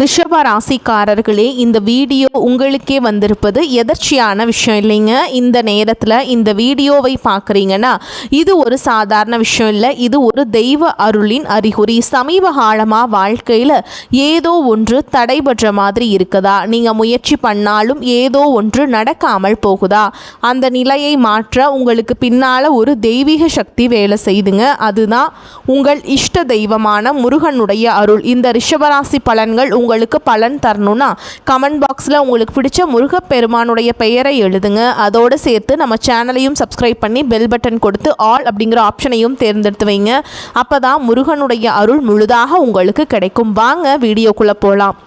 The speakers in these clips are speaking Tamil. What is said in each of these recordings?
ரிஷப ராசிக்காரர்களே, இந்த வீடியோ உங்களுக்கே வந்திருப்பது எதர்ச்சியான விஷயம் இல்லைங்க. இந்த நேரத்தில் இந்த வீடியோவை பார்க்குறீங்கன்னா இது ஒரு சாதாரண விஷயம் இல்லை, இது ஒரு தெய்வ அருளின் அறிகுறி. சமீப காலமாக வாழ்க்கையில் ஏதோ ஒன்று தடைபடுற மாதிரி இருக்குதா? நீங்கள் முயற்சி பண்ணாலும் ஏதோ ஒன்று நடக்காமல் போகுதா? அந்த நிலையை மாற்ற உங்களுக்கு பின்னால் ஒரு தெய்வீக சக்தி வேலை செய்துங்க. அதுதான் உங்கள் இஷ்ட தெய்வமான முருகனுடைய அருள். இந்த ரிஷபராசி பலன்கள் உங்களுக்கு பலன் தரணும்னா கமெண்ட் பாக்ஸில் உங்களுக்கு பிடிச்ச முருகப்பெருமானுடைய பெயரை எழுதுங்க. அதோடு சேர்த்து நம்ம சேனலையும் சப்ஸ்கிரைப் பண்ணி பெல் பட்டன் கொடுத்து ஆல் அப்படிங்கிற ஆப்ஷனையும் தேர்ந்தெடுத்து வைங்க. அப்போ தான் முருகனுடைய அருள் முழுதாக உங்களுக்கு கிடைக்கும். வாங்க வீடியோக்குள்ளே போகலாம்.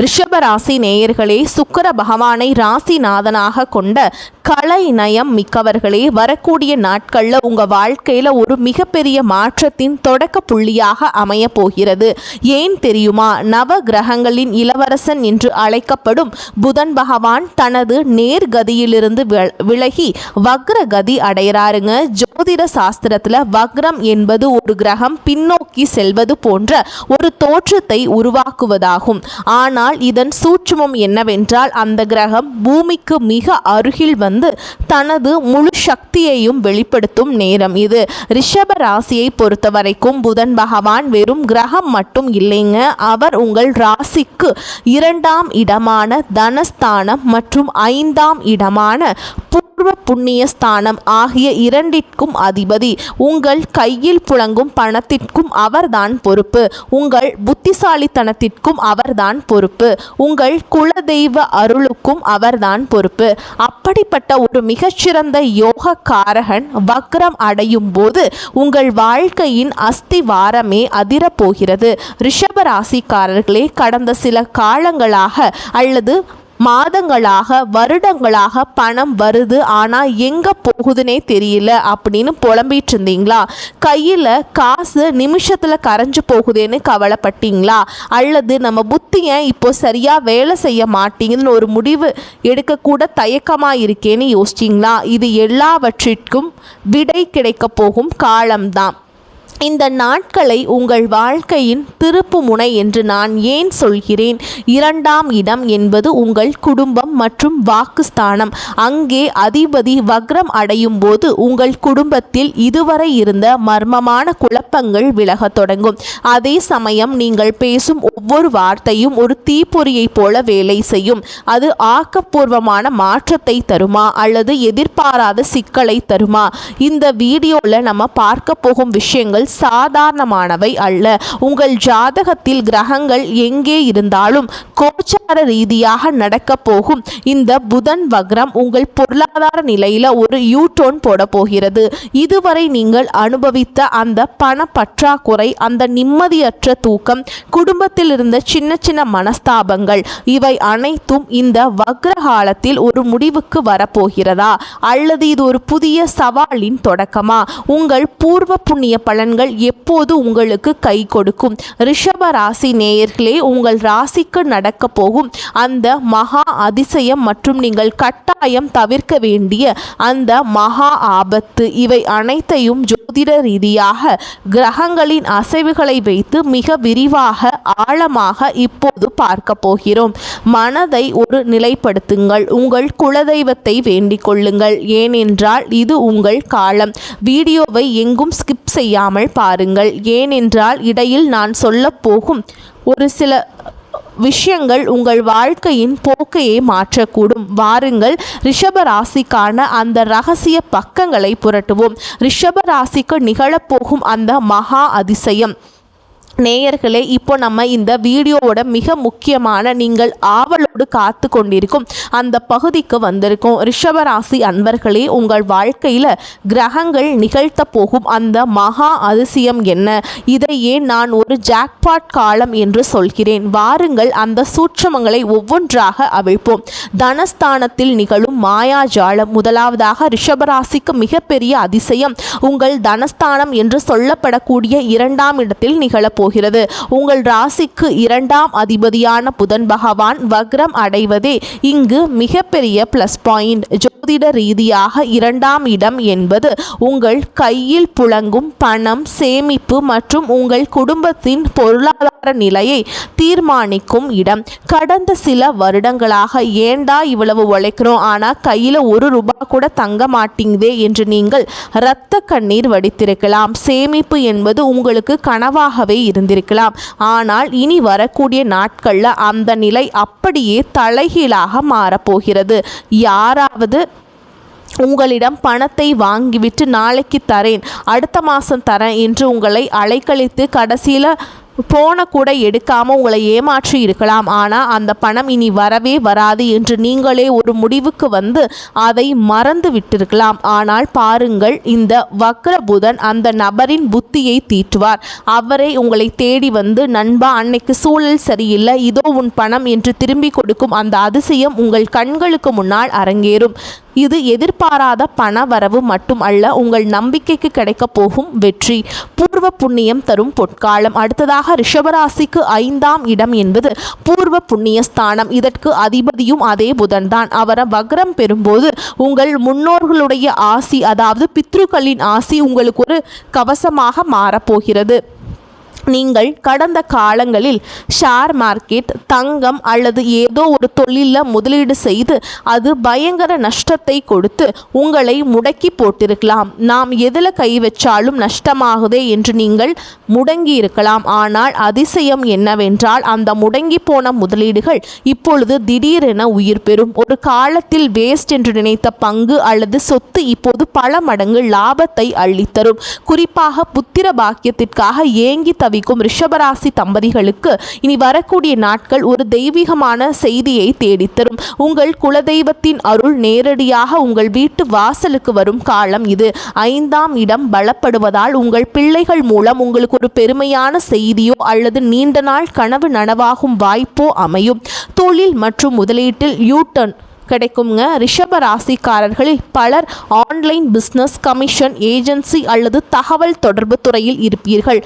ரிஷப ராசி நேயர்களே, சுக்கிர பகவானை ராசிநாதனாக கொண்ட கலை நயம் மிக்கவர்களே, வரக்கூடிய நாட்களில் உங்கள் வாழ்க்கையில் ஒரு மிகப்பெரிய மாற்றத்தின் தொடக்க புள்ளியாக அமைய போகிறது. ஏன் தெரியுமா? நவ கிரகங்களின் இளவரசன் என்று அழைக்கப்படும் புதன் பகவான் தனது நேர்கதியிலிருந்து விலகி வக்ர கதி அடைகிறாருங்க. ஜோதிட சாஸ்திரத்தில் வக்ரம் என்பது ஒரு கிரகம் பின்னோக்கி செல்வது போன்ற ஒரு தோற்றத்தை உருவாக்குவதாகும். ஆனால் இதன் சூட்சுமம் என்னவென்றால், அந்த கிரகம் பூமிக்கு மிக அருகில் வந்து தனது முழு சக்தியையும் வெளிப்படுத்தும் நேரம் இது. ரிஷப ராசியை பொறுத்தவரைக்கும் புதன் பகவான் வெறும் கிரகம் மட்டும் இல்லைங்க. அவர் உங்கள் ராசிக்கு 2ஆம் இடமான தனஸ்தானம் மற்றும் 5ஆம் இடமான பூர்வ புண்ணிய ஸ்தானம் ஆகிய இரண்டிற்கும் அதிபதி. உங்கள் கையில் புழங்கும் பணத்திற்கும் அவர்தான் பொறுப்பு. உங்கள் புத்திசாலித்தனத்திற்கும் அவர்தான் பொறுப்பு. உங்கள் குலதெய்வ அருளுக்கும் அவர்தான் பொறுப்பு. அப்படிப்பட்ட ஒரு மிகச்சிறந்த யோகக்காரகன் வக்ரம் அடையும் போது உங்கள் வாழ்க்கையின் அஸ்திவாரமே அதிரப்போகிறது. ரிஷப ராசிக்காரர்களே, கடந்த சில காலங்களாக அல்லது மாதங்களாக வருடங்களாக பணம் வருது, ஆனால் எங்கே போகுதுன்னே தெரியல அப்படின்னு புலம்பிட்டு இருந்தீங்களா? கையில் காசு நிமிஷத்தில் கரைஞ்சு போகுதுன்னு கவலைப்பட்டீங்களா? அல்லது நம்ம புத்தியை இப்போ சரியாக வேலை செய்ய மாட்டேங்குதுன்னு ஒரு முடிவு எடுக்கக்கூட தயக்கமாக இருக்கேன்னு யோசிச்சிங்களா? இது எல்லாவற்றிற்கும் விடை கிடைக்க போகும் காலம்தான். இந்த நாட்களை உங்கள் வாழ்க்கையின் திருப்பு முனை என்று நான் ஏன் சொல்கிறேன்? 2ஆம் இடம் என்பது உங்கள் குடும்பம் மற்றும் வாக்குஸ்தானம். அங்கே அதிபதி வக்ரம் அடையும் போது உங்கள் குடும்பத்தில் இதுவரை இருந்த மர்மமான குழப்பங்கள் விலகத் தொடங்கும். அதே சமயம் நீங்கள் பேசும் ஒவ்வொரு வார்த்தையும் ஒரு தீப்பொறியைப் போல வேலை செய்யும். அது ஆக்கப்பூர்வமான மாற்றத்தை தருமா அல்லது எதிர்பாராத சிக்கலை தருமா? இந்த வீடியோவில் நம்ம பார்க்க போகும் விஷயங்கள் சாதாரணமானவை அல்ல. உங்கள் ஜாதகத்தில் கிரகங்கள் எங்கே இருந்தாலும் கோச்சார ரீதியாக நடக்க போகும் இந்த புதன் வக்ரம் உங்கள் பொருளாதார நிலையில ஒரு யூடர்ன் போட போகிறது. இதுவரை நீங்கள் அனுபவித்த அந்த பண பற்றாக்குறை, அந்த நிம்மதியற்ற தூக்கம், குடும்பத்தில் இருந்த சின்ன சின்ன மனஸ்தாபங்கள், இவை அனைத்தும் இந்த வக்ர காலத்தில் ஒரு முடிவுக்கு வரப்போகிறதா அல்லது இது ஒரு புதிய சவாலின் தொடக்கமா? உங்கள் பூர்வ புண்ணிய பலன்கள் எப்போது உங்களுக்கு கை கொடுக்கும்? ரிஷப ராசி நேயர்களே, உங்கள் ராசிக்கு நடக்க போகும் அந்த மகா அதிசயம் மற்றும் நீங்கள் கட்டாயம் தவிர்க்க வேண்டிய அந்த மகா ஆபத்து, இவை அனைத்தையும் ஜோதிட ரீதியாக கிரகங்களின் அசைவுகளை வைத்து மிக விரிவாக ஆழமாக இப்போது பார்க்க போகிறோம். மனதை ஒரு நிலைப்படுத்துங்கள். உங்கள் குலதெய்வத்தை வேண்டிக் கொள்ளுங்கள். ஏனென்றால் இது உங்கள் காலம். வீடியோவை எங்கும் ஸ்கிப் செய்யாமல் பாருங்கள். ஏனென்றால் இடையில் நான் சொல்ல போகும் ஒரு சில விஷயங்கள் உங்கள் வாழ்க்கையின் போக்கையை மாற்றக்கூடும். வாருங்கள், ரிஷப ராசிக்கான அந்த ரகசிய பக்கங்களை புரட்டுவோம். ரிஷப ராசிக்கு நிகழப்போகும் அந்த மகா அதிசயம் நேயர்களே, இப்போ நம்ம இந்த வீடியோவோட மிக முக்கியமான நீங்கள் ஆவலோடு காத்து கொண்டிருக்கும் அந்த பகுதிக்கு வந்திருக்கோம். ரிஷபராசி அன்பர்களே, உங்கள் வாழ்க்கையில் கிரகங்கள் நிகழ்த்த போகும் அந்த மகா அதிசயம் என்ன? இதையே நான் ஒரு ஜாக்பாட் காலம் என்று சொல்கிறேன். வாருங்கள், அந்த சூட்சமங்களை ஒவ்வொன்றாக அவிழ்ப்போம். தனஸ்தானத்தில் நிகழும் மாயாஜாலம். முதலாவதாக ரிஷபராசிக்கு மிகப்பெரிய அதிசயம் உங்கள் தனஸ்தானம் என்று சொல்லப்படக்கூடிய 2ஆம் இடத்தில் நிகழப்போகிறது. போகிறது. உங்கள் ராசிக்கு 2ஆம் அதிபதியான புதன் பகவான் வக்ரம் அடைவதே இங்கு மிகப்பெரிய பிளஸ் பாயிண்ட். ஜோதிட ரீதியாக 2ஆம் இடம் என்பது உங்கள் கையில் புழங்கும் பணம், சேமிப்பு மற்றும் உங்கள் குடும்பத்தின் பொருளாதார நிலையை தீர்மானிக்கும் இடம். கடந்த சில வருடங்களாக ஏண்டா இவ்வளவு உழைக்கிறோம், ஆனால் கையில் ₹1 கூட தங்க மாட்டேங்குதே என்று நீங்கள் இரத்த கண்ணீர் வடித்திருக்கலாம். சேமிப்பு என்பது உங்களுக்கு கனவாகவே இருந்திருக்கலாம். ஆனால் இனி வரக்கூடிய நாட்களில் அந்த நிலை அப்படியே தலைகீழாக மாறப்போகிறது. யாராவது உங்களிடம் பணத்தை வாங்கிவிட்டு நாளைக்கு தரேன், அடுத்த மாதம் தரேன் என்று உங்களை அலைக்கழித்து கடைசியில் போன கூட எடுக்காமல் உங்களை ஏமாற்றி இருக்கலாம். ஆனால் அந்த பணம் இனி வரவே வராது என்று நீங்களே ஒரு முடிவுக்கு வந்து அதை மறந்து விட்டிருக்கலாம். ஆனால் பாருங்கள், இந்த வக்ர புதன் அந்த நபரின் புத்தியை தீட்டுவார். அவரை உங்களை தேடி வந்து, நண்பா அன்னைக்கு சூழல் சரியில்லை, இதோ உன் பணம் என்று திரும்பி கொடுக்கும் அந்த அதிசயம் உங்கள் கண்களுக்கு முன்னால் அரங்கேறும். இது எதிர்பாராத பண வரவு மட்டும் அல்ல, உங்கள் நம்பிக்கைக்கு கிடைக்கப் போகும் வெற்றி. பூர்வ புண்ணியம் தரும் பொற்காலம். அடுத்ததாக ரிஷபராசிக்கு 5ஆம் இடம் என்பது பூர்வ புண்ணிய ஸ்தானம். இதற்கு அதிபதியும் அதே புதன்தான். அவரை வக்ரம் பெறும்போது உங்கள் முன்னோர்களுடைய ஆசி, அதாவது பித்ருக்களின் ஆசி உங்களுக்கு ஒரு கவசமாக மாறப்போகிறது. நீங்கள் கடந்த காலங்களில் ஷேர் மார்க்கெட், தங்கம் அல்லது ஏதோ ஒரு தொழிலில் முதலீடு செய்து அது பயங்கர நஷ்டத்தை கொடுத்து உங்களை முடக்கி போட்டிருக்கலாம். நாம் எதில் கை வச்சாலும் நஷ்டமாகுதே என்று நீங்கள் முடங்கி இருக்கலாம். ஆனால் அதிசயம் என்னவென்றால், அந்த முடங்கி போன முதலீடுகள் இப்பொழுது திடீரென உயிர் பெறும். ஒரு காலத்தில் வேஸ்ட் என்று நினைத்த பங்கு அல்லது சொத்து இப்போது பல மடங்கு லாபத்தை அள்ளித்தரும். குறிப்பாக புத்திர பாக்கியத்திற்காக ஏங்கி ரிஷபராசி தம்பதிகளுக்கு இனி வரக்கூடிய நாட்கள் ஒரு தெய்வீகமான செய்தியை தேடித்தரும். உங்கள் குலதெய்வத்தின் அருள் நேரடியாக உங்கள் வீட்டு வாசலுக்கு வரும் காலம் இது. 5ஆம் இடம் பலப்படுவதால் உங்கள் பிள்ளைகள் மூலம் உங்களுக்கு ஒரு பெருமையான செய்தியோ அல்லது நீண்ட நாள் கனவு நனவாகும் வாய்ப்போ அமையும். தொழில் மற்றும் முதலீட்டில் யூட்டர்ன் கிடைக்குங்க. ரிஷப ராசிக்காரர்களில் பலர் ஆன்லைன் பிஸ்னஸ், கமிஷன், ஏஜென்சி அல்லது தகவல் தொடர்பு துறையில் இருப்பீர்கள்.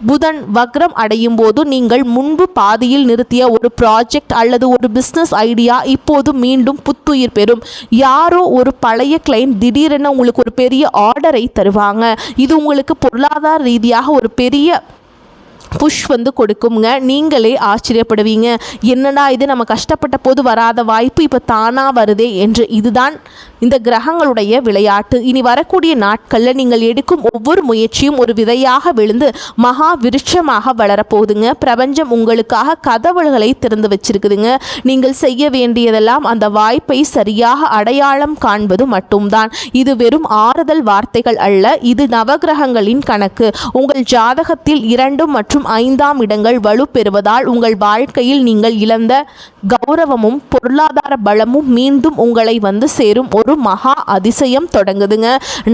புதன் வக்ரம் அடையும் போது நீங்கள் முன்பு பாதியில் நிறுத்திய ஒரு ப்ராஜெக்ட் அல்லது ஒரு பிஸ்னஸ் ஐடியா இப்போது மீண்டும் புத்துயிர் பெறும். யாரோ ஒரு பழைய கிளைண்ட் திடீரென உங்களுக்கு ஒரு பெரிய ஆர்டரை தருவாங்க. இது உங்களுக்கு பொருளாதார ரீதியாக ஒரு பெரிய புஷ் கொடுக்குங்க. நீங்களே ஆச்சரியப்படுவீங்க, என்னடா இது, நம்ம கஷ்டப்பட்ட போது வராத வாய்ப்பு இப்போ தானாக வருதே என்று. இதுதான் இந்த கிரகங்களுடைய விளையாட்டு. இனி வரக்கூடிய நாட்களில் நீங்கள் எடுக்கும் ஒவ்வொரு முயற்சியும் ஒரு விதையாக விழுந்து மகா விருட்சமாக வளரப்போகுதுங்க. பிரபஞ்சம் உங்களுக்காக கதவுகளை திறந்து வச்சிருக்குதுங்க. நீங்கள் செய்ய வேண்டியதெல்லாம் அந்த வாய்ப்பை சரியாக அடையாளம் காண்பது மட்டும்தான். இது வெறும் ஆறுதல் வார்த்தைகள் அல்ல, இது நவகிரகங்களின் கணக்கு. உங்கள் ஜாதகத்தில் 2 மற்றும் 5ஆம் இடங்கள் வலு பெறுவதால் உங்கள் வாழ்க்கையில் நீங்கள் இழந்த கௌரவமும் பொருளாதார பலமும் மீண்டும் உங்களை சேரும் ஒரு மகா அதிசயம் தொடங்குதுங்க.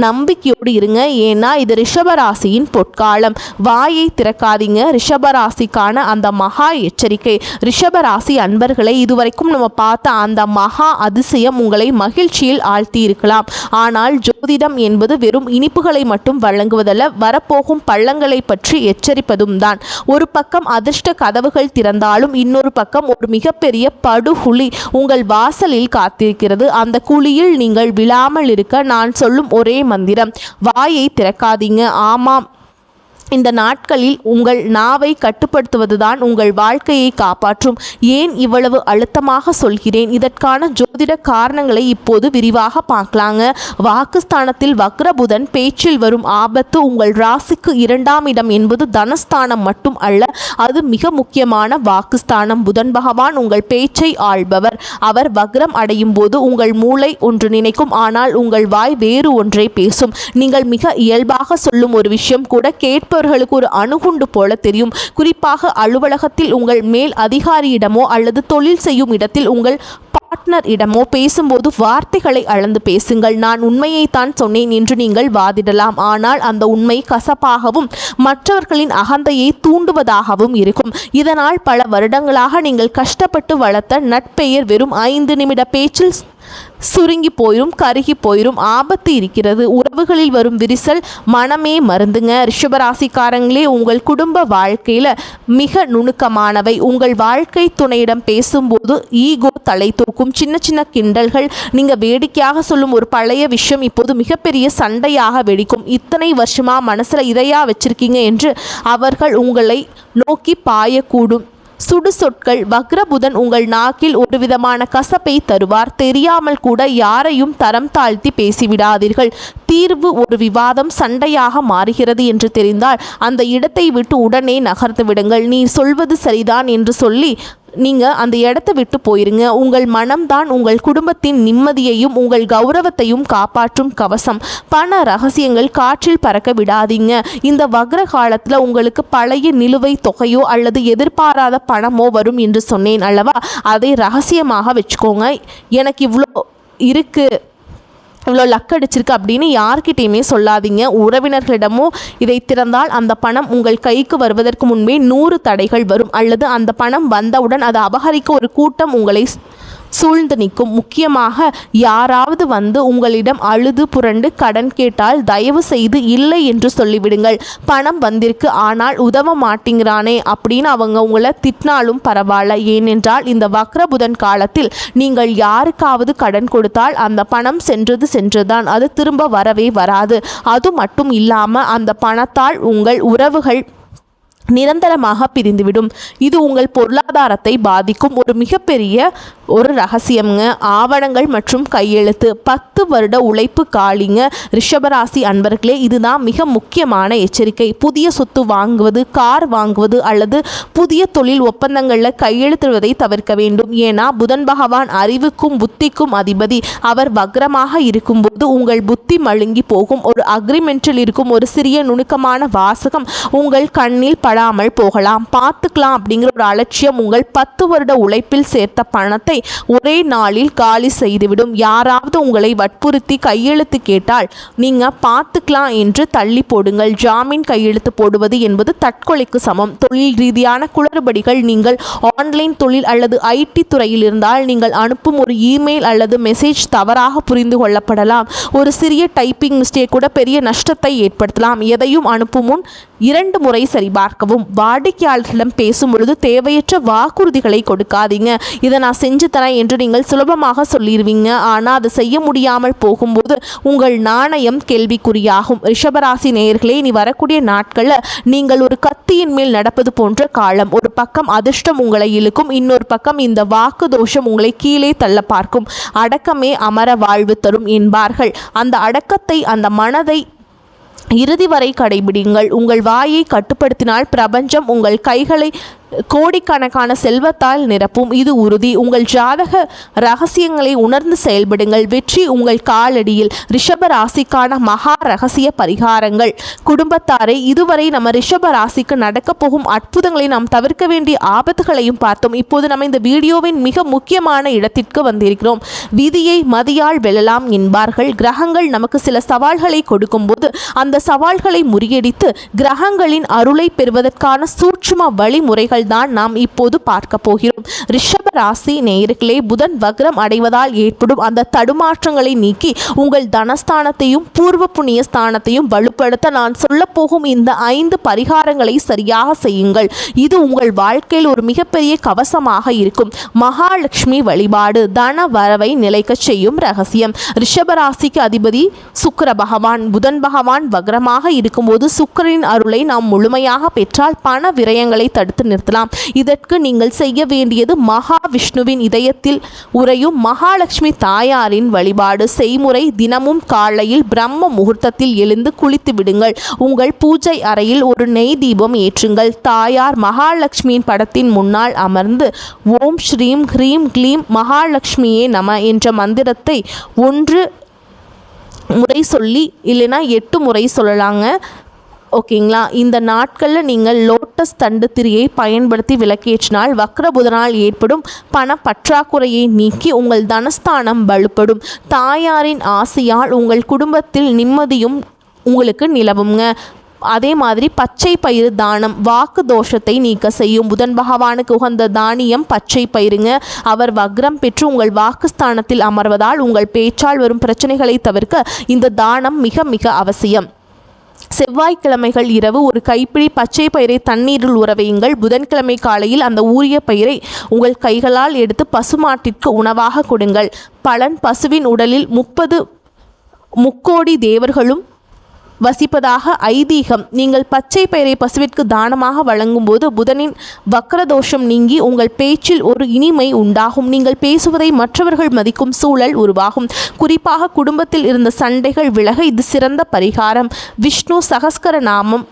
நம்பிக்கையோடு இருங்க, ஏன்னா இது ரிஷபராசியின் பொற்காலம். வாயை திறக்காதீங்க. ரிஷபராசிக்கான அந்த மகா எச்சரிக்கை. ரிஷபராசி அன்பர்களை, இதுவரைக்கும் நம்ம பார்த்த அந்த மகா அதிசயம் உங்களை மகிழ்ச்சியில் ஆழ்த்தி இருக்கலாம். ஆனால் ஜோதிடம் என்பது வெறும் இனிப்புகளை மட்டும் வழங்குவதல்ல, வரப்போகும் பள்ளங்களை பற்றி எச்சரிப்பதும் தான். ஒரு பக்கம் அதிர்ஷ்ட கதவுகள் திறந்தாலும் இன்னொரு பக்கம் ஒரு மிகப்பெரிய படுகுழி உங்கள் வாசலில் காத்திருக்கிறது. அந்த குழியில் நீங்கள் விழாமல் இருக்க நான் சொல்லும் ஒரே மந்திரம், வாயை திறக்காதீங்க. ஆமாம், இந்த நாட்களில் உங்கள் நாவை கட்டுப்படுத்துவதுதான் உங்கள் வாழ்க்கையை காப்பாற்றும். ஏன் இவ்வளவு அழுத்தமாக சொல்கிறேன்? இதற்கான ஜோதிட காரணங்களை இப்போது விரிவாக பார்க்கலாங்க. வாக்குஸ்தானத்தில் வக்ரபுதன் பேச்சில் வரும் ஆபத்து. உங்கள் ராசிக்கு 2ஆம் இடம் என்பது தனஸ்தானம் மட்டும் அல்ல, அது மிக முக்கியமான வாக்குஸ்தானம். புதன் பகவான் உங்கள் பேச்சை ஆள்பவர். அவர் வக்ரம் அடையும் போது உங்கள் மூளை ஒன்று நினைக்கும், ஆனால் உங்கள் வாய் வேறு ஒன்றை பேசும். நீங்கள் மிக இயல்பாக சொல்லும் ஒரு விஷயம் கூட கேட்பவர்களுக்கு ஒரு அணுகுண்டு போல தெரியும். குறிப்பாக அலுவலகத்தில் உங்கள் மேல் அதிகாரியிடமோ அல்லது தொழில் செய்யும் இடத்தில் உங்கள் பார்ட்னர் இடமோ பேசும்போது வார்த்தைகளை அளந்து பேசுங்கள். நான் உண்மையைத்தான் சொன்னேன் என்று நீங்கள் வாதிடலாம். ஆனால் அந்த உண்மை கசப்பாகவும் மற்றவர்களின் அகந்தையை தூண்டுவதாகவும் இருக்கும். இதனால் பல வருடங்களாக நீங்கள் கஷ்டப்பட்டு வளர்த்த நட்பெயர் வெறும் 5 நிமிட பேச்சில் சுருங்கி போயிரும், கருகி போயிரும், ஆபத்து இருக்கிறது. உறவுகளில் வரும் விரிசல் மனமே மருந்துங்க. ரிஷபராசிக்காரங்களே, உங்கள் குடும்ப வாழ்க்கையில் மிக நுணுக்கமானவை. உங்கள் வாழ்க்கை துணையிடம் பேசும்போது ஈகோ தலை தூக்கும். சின்ன சின்ன கிண்டல்கள், நீங்கள் வேடிக்கையாக சொல்லும் ஒரு பழைய விஷயம் இப்போது மிகப்பெரிய சண்டையாக வெடிக்கும். இத்தனை வருஷமா மனசில் இதையா வச்சிருக்கீங்க என்று அவர்கள் உங்களை நோக்கி பாயக்கூடும். சுடு சொற்கள். வக்ரபுதன் உங்கள் நாக்கில் ஒரு விதமான கசப்பை தருவார். தெரியாமல் கூட யாரையும் தரம் தாழ்த்தி பேசிவிடாதீர்கள். தீர்வு ஒரு விவாதம் சண்டையாக மாறுகிறது என்று தெரிந்தால் அந்த இடத்தை விட்டு உடனே நகர்த்து விடுங்கள். நீ சொல்வது சரிதான் என்று சொல்லி நீங்கள் அந்த இடத்த விட்டு போயிருங்க. உங்கள் மனம்தான் உங்கள் குடும்பத்தின் நிம்மதியையும் உங்கள் கௌரவத்தையும் காப்பாற்றும் கவசம். பண ரகசியங்கள் காற்றில் பறக்க விடாதீங்க. இந்த வக்ர காலத்தில் உங்களுக்கு பழைய நிலுவை தொகையோ அல்லது எதிர்பாராத பணமோ வரும் என்று சொன்னேன் அல்லவா? அதை ரகசியமாக வச்சுக்கோங்க. எனக்கு இவ்வளோ இருக்குது, இவ்வளோ லக் அடிச்சிருக்கு அப்படின்னு யார்கிட்டையுமே சொல்லாதீங்க. உறவினர்களிடமோ இதை திறந்தால் அந்த பணம் உங்கள் கைக்கு வருவதற்கு முன்பே 100 தடைகள் வரும். அல்லது அந்த பணம் வந்தவுடன் அதை அபகரிக்க ஒரு கூட்டம் உங்களை சூழ்ந்து நிற்கும். முக்கியமாக யாராவது வந்து உங்களிடம் அழுது புரண்டு கடன் கேட்டால் தயவு செய்து இல்லை என்று சொல்லிவிடுங்கள். பணம் வந்திருக்கு ஆனால் உதவ மாட்டேங்கிறானே அப்படின்னு அவங்க உங்களை திட்டினாலும் பரவாயில்ல. ஏனென்றால் இந்த வக்ரபுதன் காலத்தில் நீங்கள் யாருக்காவது கடன் கொடுத்தால் அந்த பணம் சென்றதுதான், அது திரும்ப வரவே வராது. அது மட்டும் இல்லாமல் அந்த பணத்தால் உங்கள் உறவுகள் நிரந்தரமாக பிரிந்துவிடும். இது உங்கள் பொருளாதாரத்தை பாதிக்கும். ஒரு மிகப்பெரிய ஒரு ரகசியம்ங்க. ஆவணங்கள் மற்றும் கையெழுத்து. 10 வருட உழைப்பு காலிங்க. ரிஷபராசி அன்பர்களே, இதுதான் மிக முக்கியமான எச்சரிக்கை. புதிய சொத்து வாங்குவது, கார் வாங்குவது அல்லது புதிய தொழில் ஒப்பந்தங்களில் கையெழுத்துவதை தவிர்க்க வேண்டும். ஏன்னா புதன் பகவான் அறிவுக்கும் புத்திக்கும் அதிபதி. அவர் வக்ரமாக இருக்கும்போது உங்கள் புத்தி மழுங்கி போகும். ஒரு அக்ரிமெண்டில் இருக்கும் ஒரு சிறிய நுணுக்கமான வாசகம் உங்கள் கண்ணில் படாமல் போகலாம். பார்த்துக்கலாம் அப்படிங்கிற ஒரு அலட்சியம் உங்கள் 10 வருட உழைப்பில் சேர்த்த பணத்தை ஒரே நாளில் காலி செய்துவிடும். யாராவது உங்களை வற்புறுத்தி கையெழுத்து கேட்டால் நீங்க பார்த்துக்கலாம் என்று தள்ளி போடுங்கள். ஜாமீன் கையெழுத்து போடுவது என்பது தற்கொலைக்கு சமம். தொழில் ரீதியான குளறுபடிகள். நீங்கள் ஆன்லைன் தொழில் அல்லது ஐடி துறையில் இருந்தால் நீங்கள் அனுப்பும் ஒரு இமெயில் அல்லது மெசேஜ் தவறாக புரிந்து கொள்ளப்படலாம். ஒரு சிறிய டைப்பிங் மிஸ்டேக் கூட பெரிய நஷ்டத்தை ஏற்படுத்தலாம். எதையும் அனுப்பும் முன் 2 முறை சரிபார்க்கவும். வாடிக்கையாளர்களிடம் பேசும் பொழுது தேவையற்ற வாக்குறுதிகளை கொடுக்காதீங்க. இதை நான் செஞ்சு தரேன் என்று நீங்கள் சுலபமாக சொல்லிடுவீங்க. ஆனால் அதை செய்ய முடியாமல் போகும்போது உங்கள் நாணயம் கேள்விக்குறியாகும். ரிஷபராசி நேயர்களே, இனி வரக்கூடிய நாட்களில் நீங்கள் ஒரு கத்தியின் மேல் நடப்பது போன்ற காலம். ஒரு பக்கம் அதிர்ஷ்டம் உங்களை இழுக்கும், இன்னொரு பக்கம் இந்த வாக்கு தோஷம் உங்களை கீழே தள்ள பார்க்கும். அடக்கமே அமர வாழ்வு தரும் என்பார்கள். அந்த அடக்கத்தை, அந்த மனதை இறுதி வரை கடைபிடிங்கள். உங்கள் வாயை கட்டுப்படுத்தினால் பிரபஞ்சம் உங்கள் கைகளை கோடிக்கணக்கான செல்வத்தால் நிரப்பும். இது உறுதி. உங்கள் ஜாதக ரகசியங்களை உணர்ந்து செயல்படுங்கள். வெற்றி உங்கள் காலடியில். ரிஷப ராசிக்கான மகா ரகசிய பரிகாரங்கள். குடும்பத்தாரை, இதுவரை நம்ம ரிஷப ராசிக்கு நடக்க போகும் அற்புதங்களை நாம் தவிர்க்க வேண்டிய ஆபத்துகளையும் பார்த்தோம். இப்போது நம்ம இந்த வீடியோவின் மிக முக்கியமான இடத்திற்கு வந்திருக்கிறோம். விதியை மதியால் வெல்லலாம் என்பார்கள். கிரகங்கள் நமக்கு சில சவால்களை கொடுக்கும்போது அந்த சவால்களை முறியடித்து கிரகங்களின் அருளை பெறுவதற்கான சூட்சும வழிமுறைகள் தான் நாம் இப்போது பார்க்க போகிறோம். ரிஷப ராசி நேயர்களே, புதன் வக்ரம் அடைவதால் ஏற்படும் அந்த தடுமாற்றங்களை நீக்கி உங்கள் தனஸ்தானத்தையும் பூர்வ புண்ணிய ஸ்தானத்தையும் வலுப்படுத்த நான் சொல்ல போகும் இந்த 5 பரிகாரங்களை சரியாக செய்யுங்கள். இது உங்கள் வாழ்க்கையில் ஒரு மிகப்பெரிய கவசமாக இருக்கும். மகாலட்சுமி வழிபாடு தன வரவை நிலைக்க செய்யும் ரகசியம். ரிஷப ராசிக்கு அதிபதி சுக்கிர பகவான். புதன் பகவான் வக்ரமாக இருக்கும்போது சுக்கிரனின் அருளை நாம் முழுமையாக பெற்றால் பண விரயங்களை தடுத்து நிறுத்தலாம். இதற்கு நீங்கள் செய்ய வேண்டியது மகாவிஷ்ணுவின் இதயத்தில் உறையும் மகாலட்சுமி தாயாரின் வழிபாடு செய்முறை. தினமும் காலையில் பிரம்ம முகூர்த்தத்தில் எழுந்து குளித்து விடுங்கள். உங்கள் பூஜை அறையில் ஒரு நெய் தீபம் ஏற்றுங்கள். தாயார் மகாலட்சுமியின் படத்தின் முன்னால் அமர்ந்து ஓம் ஸ்ரீம் ஹ்ரீம் க்ளீம் மகாலட்சுமியே நம என்ற மந்திரத்தை 1 முறை சொல்லி, இல்லைனா 8 முறை சொல்லலாங்க. ஓகேங்களா? இந்த நாட்களில் நீங்கள் லோட்டஸ் தண்டு திரியை பயன்படுத்தி விளக்கேற்றினால் வக்ரபுதனால் ஏற்படும் பண பற்றாக்குறையை நீக்கி உங்கள் தனஸ்தானம் வலுப்படும். தாயாரின் ஆசையால் உங்கள் குடும்பத்தில் நிம்மதியும் உங்களுக்கு நிலவுங்க. அதே மாதிரி பச்சை பயிறு தானம் வாக்கு தோஷத்தை நீக்க செய்யும். புதன் பகவானுக்கு உகந்த தானியம் பச்சை பயிருங்க. அவர் வக்ரம் பெற்று உங்கள் வாக்குஸ்தானத்தில் அமர்வதால் உங்கள் பேச்சால் வரும் பிரச்சனைகளை தவிர்க்க இந்த தானம் மிக மிக அவசியம். செவ்வாய்க்கிழமைகள் இரவு ஒரு கைப்பிடி பச்சை பயிரை தண்ணீரில் ஊற வையுங்கள். புதன்கிழமை காலையில் அந்த ஊறிய பயிரை உங்கள் கைகளால் எடுத்து பசுமாட்டிற்கு உணவாக கொடுங்கள். பலன்: பசுவின் உடலில் 30 முக்கோடி தேவர்களும் வசிப்பதாக ஐதீகம். நீங்கள் பச்சை பயிரை பசுவிற்கு தானமாக வழங்கும் போது புதனின் வக்ரதோஷம் நீங்கி உங்கள் பேச்சில் ஒரு இனிமை உண்டாகும். நீங்கள் பேசுவதை மற்றவர்கள் மதிக்கும் சூழல் உருவாகும். குறிப்பாக குடும்பத்தில் இருந்த சண்டைகள் விலக இது சிறந்த பரிகாரம். விஷ்ணு சகஸ்கர நாமம்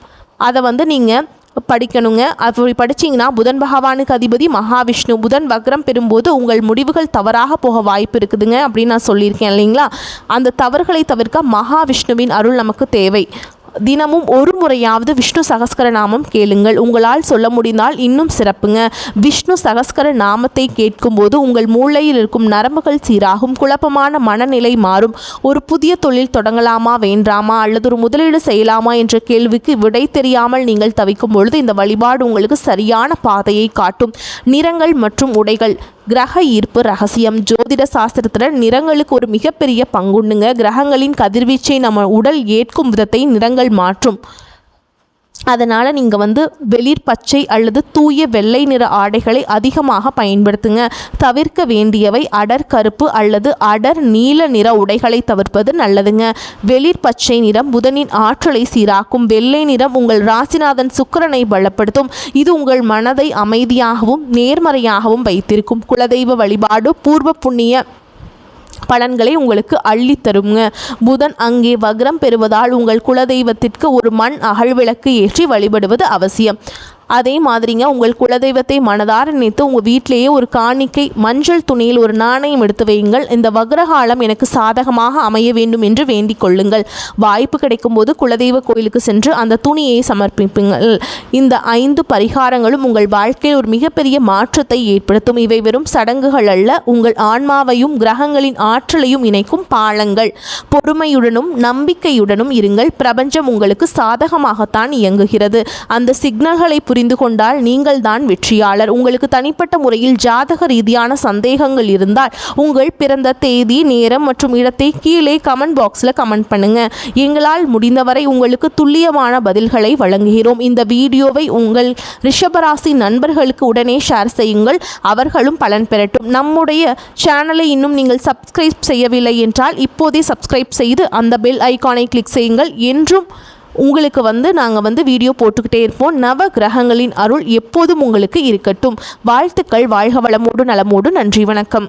அதை நீங்கள் படிக்கணுங்க. அப்படி படிச்சிங்கன்னா புதன் பகவானுக்கு அதிபதி மகாவிஷ்ணு. புதன் வக்ரம் பெறும்போது உங்கள் முடிவுகள் தவறாக போக வாய்ப்பு இருக்குதுங்க அப்படின்னு நான் சொல்லியிருக்கேன் இல்லைங்களா. அந்த தவறுகளை தவிர்க்க மகாவிஷ்ணுவின் அருள் நமக்கு தேவை. தினமும் ஒரு முறையாவது விஷ்ணு சகஸ்கர நாமம் கேளுங்கள். உங்களால் சொல்ல முடிந்தால் இன்னும் சிறப்புங்க. விஷ்ணு சகஸ்கர நாமத்தை கேட்கும்போது உங்கள் மூளையில் இருக்கும் நரம்புகள் சீராகும். குழப்பமான மனநிலை மாறும். ஒரு புதிய தொழில் தொடங்கலாமா வேண்டாமா அல்லது ஒரு முதலீடு செய்யலாமா என்ற கேள்விக்கு விடை தெரியாமல் நீங்கள் தவிக்கும் பொழுது இந்த வழிபாடு உங்களுக்கு சரியான பாதையை காட்டும். நிறங்கள் மற்றும் உடைகள் கிரக ஈர்ப்பு ரகசியம். ஜோதிட சாஸ்திரத்தில் நிறங்களுக்கு ஒரு மிகப்பெரிய பங்குண்டுங்க. கிரகங்களின் கதிர்வீச்சை நம்ம உடல் ஏற்கும் விதத்தை நிறங்கள் மாற்றும். அதனால் நீங்கள் வெளிர் பச்சை அல்லது தூய வெள்ளை நிற ஆடைகளை அதிகமாக பயன்படுத்துங்க. தவிர்க்க வேண்டியவை அடர் கருப்பு அல்லது அடர் நீல நிற உடைகளை தவிர்ப்பது நல்லதுங்க. வெளிர் பச்சை நிறம் புதனின் ஆற்றலை சீராக்கும். வெள்ளை நிறம் உங்கள் ராசிநாதன் சுக்கிரனை பலப்படுத்தும். இது உங்கள் மனதை அமைதியாகவும் நேர்மறையாகவும் வைத்திருக்கும். குலதெய்வ வழிபாடு பூர்வ புண்ணிய பலன்களை உங்களுக்கு அள்ளித்தருங்க. புதன் அங்கே வக்ரம் பெறுவதால் உங்கள் குலதெய்வத்திற்கு ஒரு மண் அகழ்விளக்கு ஏற்றி வழிபடுவது அவசியம். அதே மாதிரிங்க உங்கள் குலதெய்வத்தை மனதார நினைத்து உங்கள் வீட்டிலேயே ஒரு காணிக்கை மஞ்சள் துணியில் ஒரு நாணயம் எடுத்து வையுங்கள். இந்த வக்ரகாலம் எனக்கு சாதகமாக அமைய வேண்டும் என்று வேண்டிக் கொள்ளுங்கள். வாய்ப்பு கிடைக்கும் போது குலதெய்வ கோயிலுக்கு சென்று அந்த துணியை சமர்ப்பிப்புங்கள். இந்த 5 பரிகாரங்களும் உங்கள் வாழ்க்கையில் ஒரு மிகப்பெரிய மாற்றத்தை ஏற்படுத்தும். இவை வெறும் சடங்குகள் அல்ல, உங்கள் ஆன்மாவையும் கிரகங்களின் ஆற்றலையும் இணைக்கும் பாலங்கள். பொறுமையுடனும் நம்பிக்கையுடனும் இருங்கள். பிரபஞ்சம் உங்களுக்கு சாதகமாகத்தான் இயங்குகிறது. அந்த சிக்னல்களை புரிந்து கொண்டால் நீங்கள் தான் வெற்றியாளர். உங்களுக்கு தனிப்பட்ட முறையில் ஜாதக ரீதியான சந்தேகங்கள் இருந்தால் உங்கள் பிறந்த தேதி, நேரம் மற்றும் இடத்தை கீழே கமெண்ட் பாக்ஸில் கமெண்ட் பண்ணுங்க. எங்களால் முடிந்தவரை உங்களுக்கு துல்லியமான பதில்களை வழங்குகிறோம். இந்த வீடியோவை உங்கள் ரிஷபராசி நண்பர்களுக்கு உடனே ஷேர் செய்யுங்கள். அவர்களும் பலன் பெறட்டும். நம்முடைய சேனலை இன்னும் நீங்கள் சப்ஸ்கிரைப் செய்யவில்லை என்றால் இப்போதே சப்ஸ்கிரைப் செய்து அந்த பெல் ஐகானை கிளிக் செய்யுங்கள். என்றும் உங்களுக்கு நாங்கள் வீடியோ போட்டுக்கிட்டே இருப்போம். நவ கிரகங்களின் அருள் எப்போதும் உங்களுக்கு இருக்கட்டும். வாழ்த்துக்கள். வாழ்க வளமோடு நலமோடு. நன்றி, வணக்கம்.